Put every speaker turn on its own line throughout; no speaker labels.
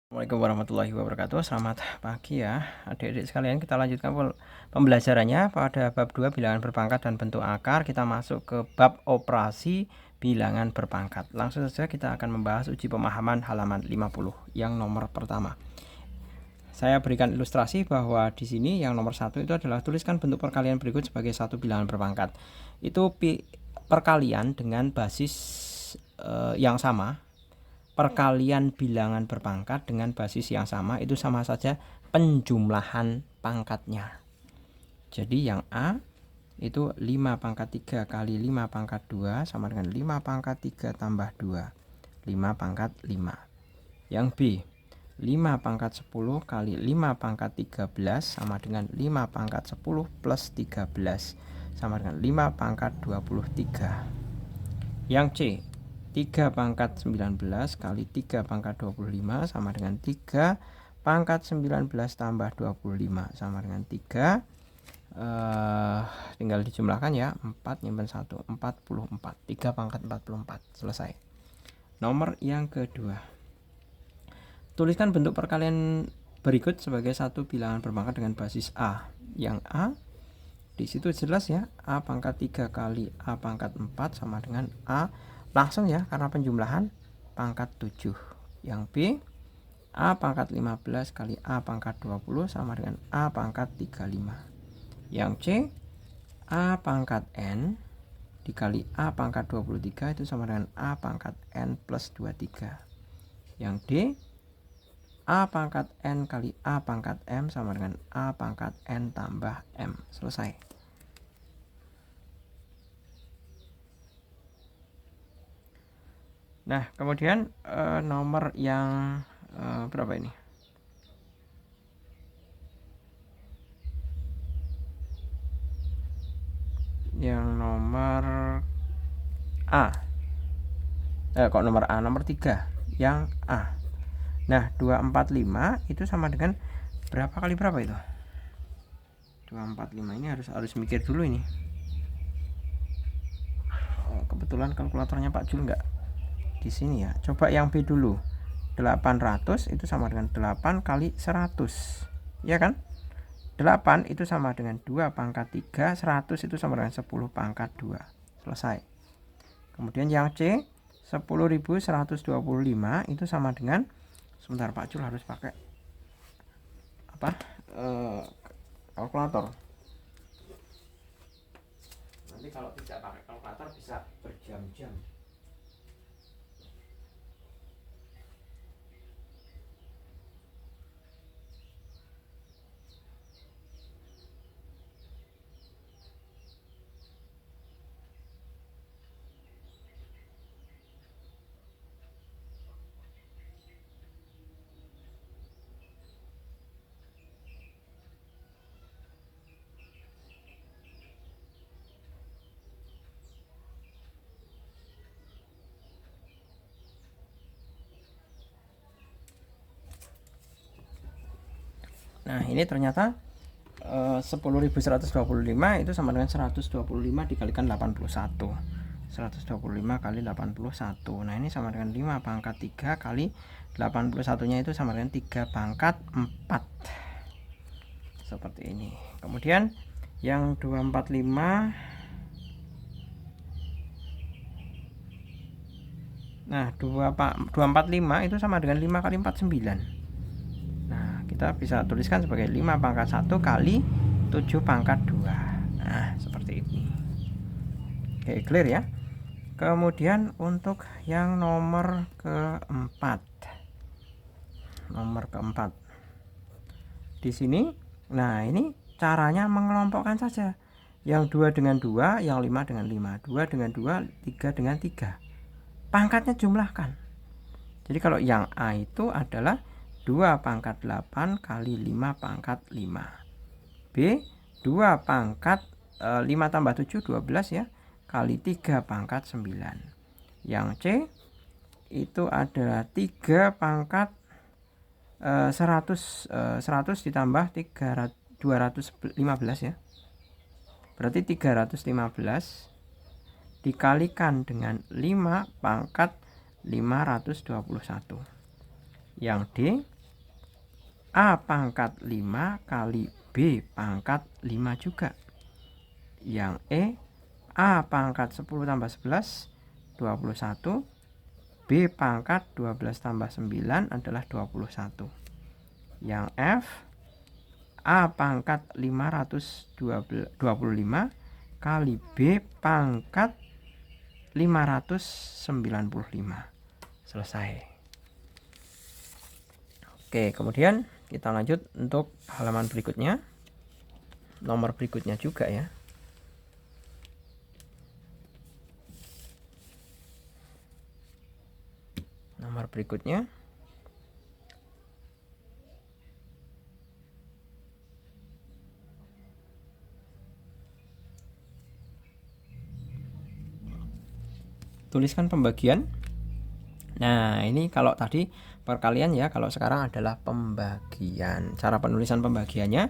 Assalamualaikum warahmatullahi wabarakatuh. Selamat pagi ya adik-adik sekalian. Kita lanjutkan pembelajarannya pada bab 2 bilangan berpangkat dan bentuk akar. Kita masuk ke bab operasi bilangan berpangkat. Langsung saja kita akan membahas uji pemahaman halaman 50 yang nomor pertama. Saya berikan ilustrasi bahwa di sini yang nomor 1 itu adalah tuliskan bentuk perkalian berikut sebagai satu bilangan berpangkat. Itu perkalian dengan basis yang sama. Perkalian bilangan berpangkat dengan basis yang sama itu sama saja penjumlahan pangkatnya. Jadi yang A itu 5 pangkat 3 kali 5 pangkat 2 sama dengan 5 pangkat 3 tambah 2, 5 pangkat 5. Yang B 5 pangkat 10 kali 5 pangkat 13 sama dengan 5 pangkat 10 plus 13 sama dengan 5 pangkat 23. Yang C 3 pangkat 19 kali 3 pangkat 25 sama dengan 3 pangkat 19 tambah 25 sama dengan 3. Tinggal dijumlahkan ya, 4 nyimpen 1, 44. 3 pangkat 44, selesai. Nomor yang kedua, tuliskan bentuk perkalian berikut sebagai satu bilangan berpangkat dengan basis A. Yang A di situ jelas ya, A pangkat 3 kali A pangkat 4 sama dengan A langsung ya, karena penjumlahan pangkat 7. Yang B A pangkat 15 kali A pangkat 20 sama dengan A pangkat 35. Yang C A pangkat N dikali A pangkat 23 itu sama dengan A pangkat N plus 23. Yang D A pangkat N kali A pangkat M sama dengan A pangkat N tambah M. Selesai. Nah, kemudian nomor yang berapa ini? Yang nomor A. Kok nomor A? Nomor 3. Yang A. Nah, 245 itu sama dengan berapa kali berapa itu? 245 ini harus mikir dulu ini. Kebetulan kalkulatornya Pak Jul enggak di sini ya. Coba yang B dulu. 800 itu sama dengan 8 kali 100. Ya kan? 8 itu sama dengan 2 pangkat 3, 100 itu sama dengan 10 pangkat 2. Selesai. Kemudian yang C, 10.125 itu sama dengan, sebentar Pak Jul harus pakai apa? Kalkulator. Nanti kalau tidak pakai kalkulator bisa berjam-jam. Nah, ini ternyata 10.125 itu sama dengan 125 dikalikan 81. 125 kali 81. Nah, ini sama dengan 5 pangkat 3 kali 81-nya itu sama dengan 3 pangkat 4. Seperti ini. Kemudian yang 245. Nah, 245 itu sama dengan 5 kali 49. Kita bisa tuliskan sebagai 5 pangkat 1 kali 7 pangkat 2. Nah, seperti ini. Oke, clear ya. Kemudian untuk yang nomor keempat. Nomor keempat. Di sini, nah ini caranya mengelompokkan saja. Yang 2 dengan 2, yang 5 dengan 5. 2 dengan 2, 3 dengan 3. Pangkatnya jumlahkan. Jadi kalau yang A itu adalah 2 pangkat 8 kali 5 pangkat 5. B 2 pangkat 5 tambah 7 12 ya, kali 3 pangkat 9. Yang C itu adalah 3 pangkat 100 ditambah 215 ya. Berarti 315 dikalikan dengan 5 pangkat 521. Yang D A pangkat 5 kali B pangkat 5 juga. Yang E, A pangkat 10 tambah 11, 21. B pangkat 12 tambah 9 adalah 21. Yang F, A pangkat 525 kali B pangkat 595. Selesai. Oke, kemudian kita lanjut untuk halaman berikutnya. Nomor berikutnya juga ya. Nomor berikutnya. Tuliskan pembagian. Nah, ini kalau tadi perkalian ya, kalau sekarang adalah pembagian. Cara penulisan pembagiannya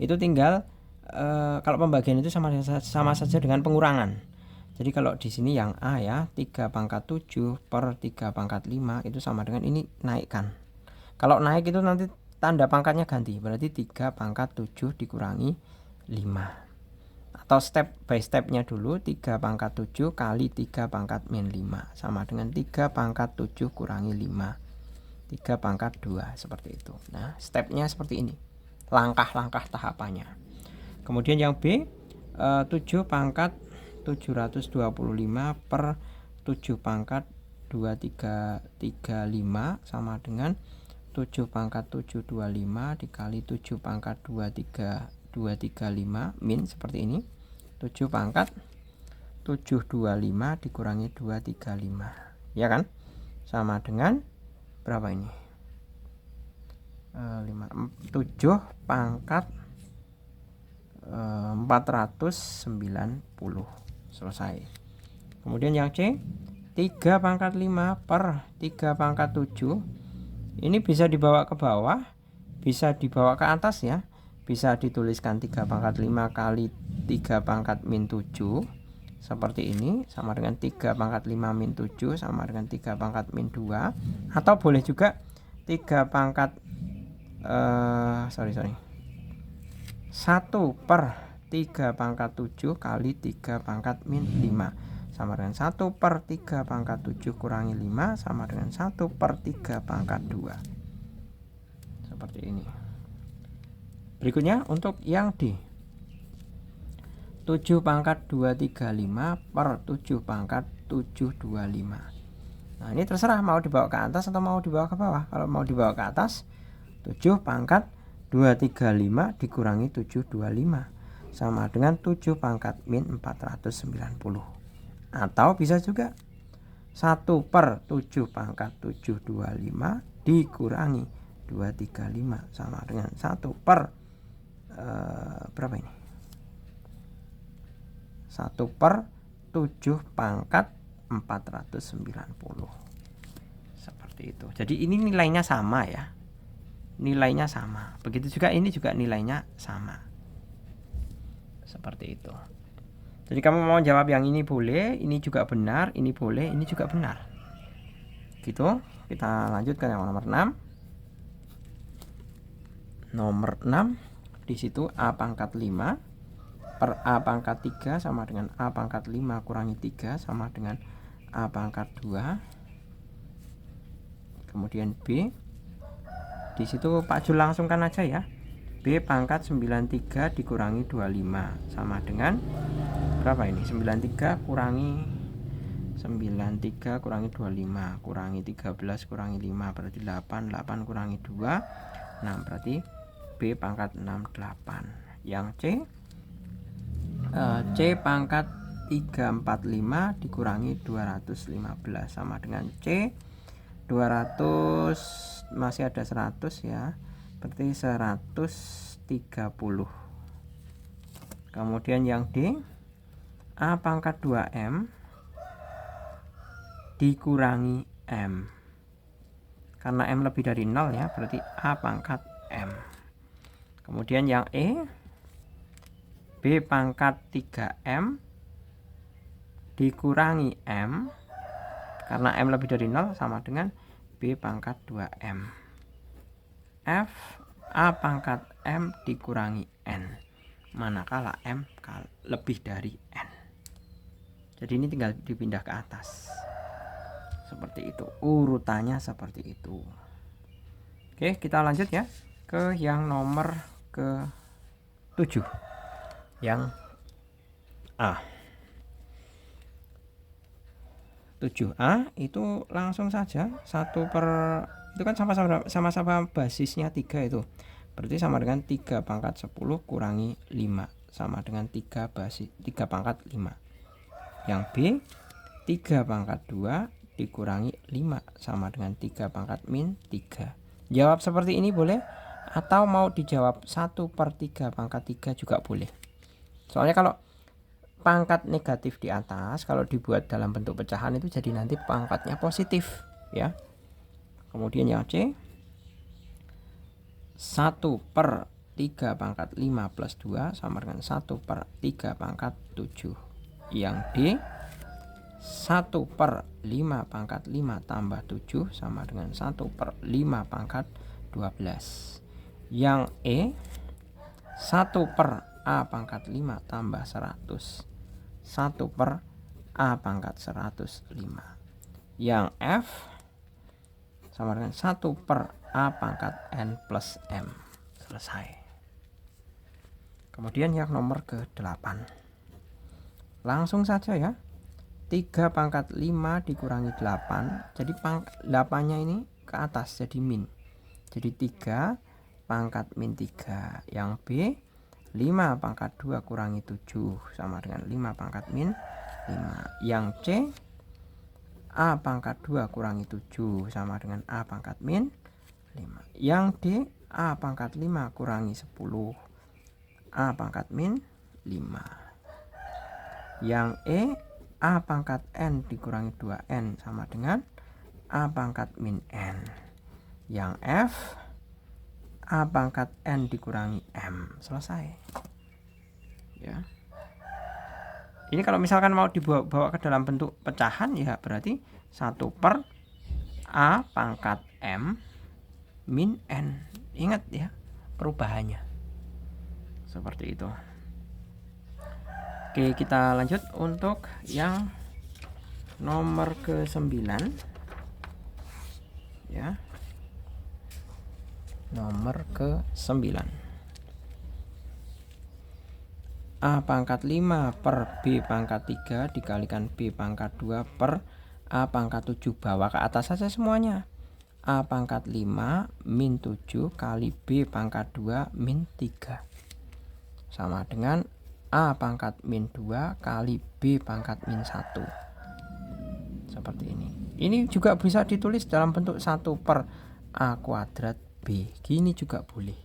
itu tinggal kalau pembagian itu sama saja dengan pengurangan. Jadi kalau di sini yang A ya, 3 pangkat 7 per 3 pangkat 5 itu sama dengan ini naikkan. Kalau naik itu nanti tanda pangkatnya ganti, berarti 3 pangkat 7 dikurangi 5. Atau step by stepnya dulu, 3 pangkat 7 kali 3 pangkat min 5 sama dengan 3 pangkat 7 kurangi 5, 3 pangkat 2, seperti itu. Nah, stepnya seperti ini, langkah-langkah tahapannya. Kemudian yang B, 7 pangkat 725 per 7 pangkat 2335 sama dengan 7 pangkat 725 dikali 7 pangkat 235 min seperti ini. 7 pangkat 725 dikurangi 235, ya kan, sama dengan berapa ini, 7 pangkat 490. Selesai. Kemudian yang C, 3 pangkat 5 per 3 pangkat 7. Ini bisa dibawa ke bawah, bisa dibawa ke atas ya. Bisa dituliskan 3 pangkat 5 kali 3 pangkat min 7 seperti ini, sama dengan 3 pangkat 5 min 7 sama dengan 3 pangkat min 2. Atau boleh juga 3 pangkat 1 per 3 pangkat 7 kali 3 pangkat min 5 sama dengan 1 per 3 pangkat 7 kurangi 5 sama dengan 1 per 3 pangkat 2. Seperti ini. Berikutnya untuk yang D, 7 pangkat 235 per 7 pangkat 725. Nah, ini terserah mau dibawa ke atas atau mau dibawa ke bawah. Kalau mau dibawa ke atas, 7 pangkat 235 dikurangi 725 sama dengan 7 pangkat min 490. Atau bisa juga 1 per 7 pangkat 725 dikurangi 235 sama dengan 1 per berapa ini? 1 per 7 pangkat 490. Seperti itu. Jadi ini nilainya sama ya. Nilainya sama. Begitu juga ini juga nilainya sama. Seperti itu. Jadi kamu mau jawab yang ini boleh, ini juga benar, ini boleh, ini juga benar. Gitu. Kita lanjut ke yang nomor 6. Nomor 6. Di situ A pangkat 5 per A pangkat 3 sama dengan A pangkat 5 kurangi 3 sama dengan A pangkat 2. Kemudian B. Di situ Pak Jul langsungkan aja ya. B pangkat 93 dikurangi 25 sama dengan berapa ini? 93 kurangi 93 kurangi 25 kurangi 13 kurangi 5 berarti 8. 8 kurangi 2 6, berarti B pangkat 68. Yang C, C pangkat 345 dikurangi 215 sama dengan C 200, masih ada 100 ya, berarti 130. Kemudian yang D, A pangkat 2M dikurangi M, karena M lebih dari 0 ya, berarti A pangkat M. Kemudian yang E, B pangkat 3M dikurangi M, karena M lebih dari 0 sama dengan B pangkat 2M. F, A pangkat M dikurangi N, manakala M lebih dari N. Jadi ini tinggal dipindah ke atas. Seperti itu, urutannya seperti itu. Oke, kita lanjut ya ke yang nomor ke 7, yang A. 7A itu langsung saja 1 per, itu kan sama-sama basisnya 3 itu, berarti sama dengan 3 pangkat 10 kurangi 5, sama dengan 3 pangkat 5. Yang B, 3 pangkat 2 dikurangi 5 sama dengan 3 pangkat min 3. Jawab seperti ini boleh, atau mau dijawab 1 per 3 pangkat 3 juga boleh. Soalnya kalau pangkat negatif di atas, kalau dibuat dalam bentuk pecahan itu jadi nanti pangkatnya positif ya. Kemudian yang C, 1 per 3 pangkat 5 plus 2 sama dengan 1 per 3 pangkat 7. Yang D, 1 per 5 pangkat 5 tambah 7 sama dengan 1 per 5 pangkat 12. Yang E, 1 per A pangkat 5 tambah 100, 1 per A pangkat 105. Yang F sama dengan 1 per A pangkat N plus M. Selesai. Kemudian yang nomor ke-8, langsung saja ya, 3 pangkat 5 dikurangi 8, jadi 8-nya ini ke atas jadi min, jadi 3 pangkat min 3. Yang B, 5 pangkat 2 kurangi 7 sama dengan 5 pangkat min 5. Yang C, A pangkat 2 kurangi 7 sama dengan A pangkat min 5. Yang D, A pangkat 5 kurangi 10, A pangkat min 5. Yang E, A pangkat N dikurangi 2N sama dengan A pangkat min N. Yang F, A pangkat N dikurangi M. Selesai ya. Ini kalau misalkan mau dibawa ke dalam bentuk pecahan ya berarti 1 per A pangkat M min N. Ingat ya perubahannya seperti itu. Oke, kita lanjut untuk yang nomor ke-9 ya. Nomor ke-9, A pangkat 5 per B pangkat 3 dikalikan B pangkat 2 per A pangkat 7. Bawa ke atas saja semuanya. A pangkat 5 min 7 kali B pangkat 2 min 3 sama dengan A pangkat min 2 kali B pangkat min 1. Seperti ini. Ini juga bisa ditulis dalam bentuk 1 per A kuadrat B. Gini juga boleh.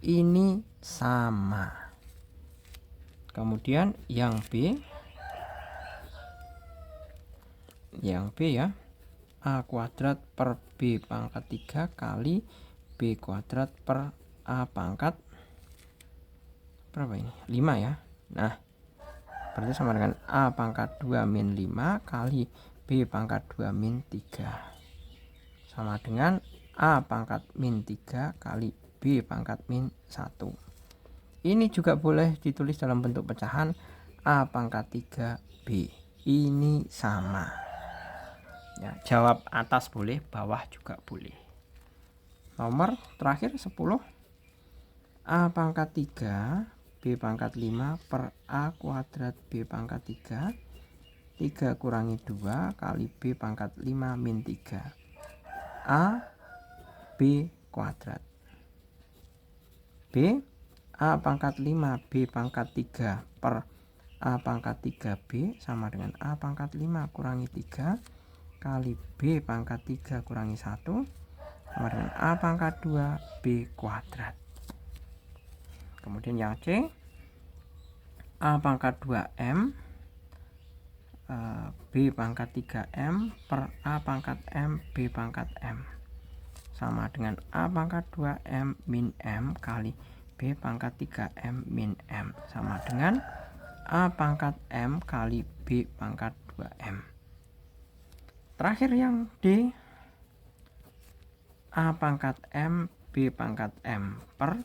Ini sama. Kemudian yang B. Yang B ya. A kuadrat per B pangkat 3 kali B kuadrat per A pangkat berapa ini? 5 ya. Nah, berarti sama dengan A pangkat 2 min 5 kali B pangkat 2 min 3 sama dengan A pangkat min 3 kali B pangkat min 1. Ini juga boleh ditulis dalam bentuk pecahan A pangkat 3B. Ini sama ya, jawab atas boleh, bawah juga boleh. Nomor terakhir 10, A pangkat 3 B pangkat 5 per A kuadrat B pangkat 3 3 kurangi 2 kali B pangkat 5 min 3 A B kuadrat. B, A pangkat 5 B pangkat 3 per A pangkat 3B sama dengan A pangkat 5 kurangi 3 kali B pangkat 3 kurangi 1 sama dengan A pangkat 2 B kuadrat. Kemudian yang C, A pangkat 2M B pangkat 3M per A pangkat M B pangkat M sama dengan A pangkat 2M min M kali B pangkat 3M min M sama dengan A pangkat M kali B pangkat 2M. Terakhir yang D, A pangkat M B pangkat M per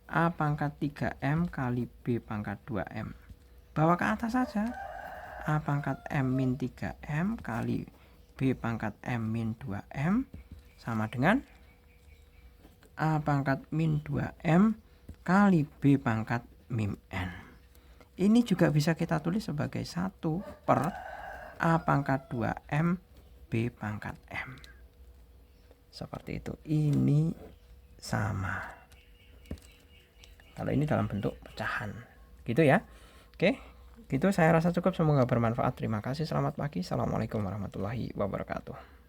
A pangkat 3M kali B pangkat 2M. Bawa ke atas saja. A pangkat M min 3M kali B pangkat M min 2M sama dengan A pangkat min 2M kali B pangkat min N. Ini juga bisa kita tulis sebagai 1 per A pangkat 2M B pangkat M. Seperti itu. Ini sama. Kalau ini dalam bentuk pecahan. Gitu ya. Oke. Gitu saya rasa cukup, semoga bermanfaat. Terima kasih, selamat pagi. Assalamualaikum warahmatullahi wabarakatuh.